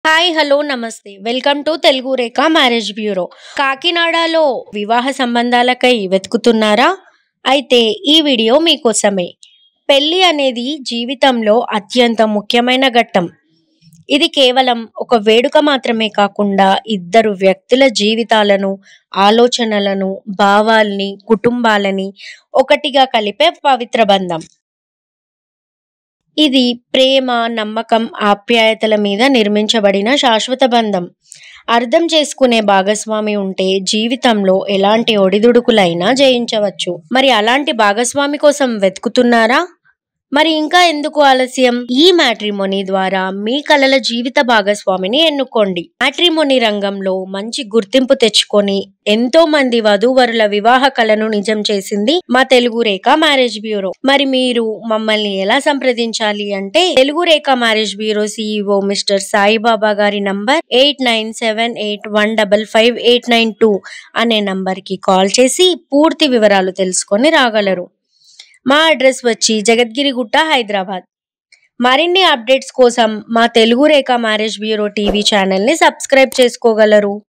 Hi hello నమస్తే welcome to Telugu Rekha marriage bureau. కాకినాడలో వివాహ సంబంధాలకై వెతుకుతున్నారా? అయితే ఈ వీడియో మీకోసమే. పెళ్లి అనేది జీవితంలో అత్యంత ముఖ్యమైన ఘట్టం. ఇది కేవలం ఒక వేడుక మాత్రమే కాకుండా ఇద్దరు వ్యక్తుల జీవితాలను, ఆలోచనలను, భావాల్ని, కుటుంబాలని ఒకటిగా కలిపే పవిత్ర బంధం. ఇది ప్రేమ, నమ్మకం, ఆప్యాయతల మీద నిర్మించబడిన శాశ్వత బంధం. అర్థం చేసుకునే భాగస్వామి ఉంటే జీవితంలో ఎలాంటి ఒడిదుడుకులైనా జయించవచ్చు. మరి అలాంటి భాగస్వామి కోసం వెతుకుతున్నారా? మరి ఇంకా ఎందుకు ఆలస్యం? ఈ మ్యాట్రిమోనీ ద్వారా మీ కలల జీవిత భాగస్వామిని ఎన్నుకోండి. మ్యాట్రిమోనీ రంగంలో మంచి గుర్తింపు తెచ్చుకొని ఎంతో మంది వధూవరుల వివాహ కలను నిజం చేసింది మా తెలుగు రేఖ మ్యారేజ్ బ్యూరో. మరి మీరు మమ్మల్ని ఎలా సంప్రదించాలి అంటే Telugu Rekha marriage bureau CEO mister Saibaba గారి నంబర్ 8978155892 అనే నంబర్ కి కాల్ చేసి పూర్తి వివరాలు తెలుసుకొని రాగలరు. మా అడ్రస్ వచ్చి జగద్గిరిగుట్ట, హైదరాబాద్. మరిన్ని అప్డేట్స్ కోసం మా Telugu Rekha marriage bureau TV ఛానల్ని సబ్స్క్రైబ్ చేసుకోగలరు.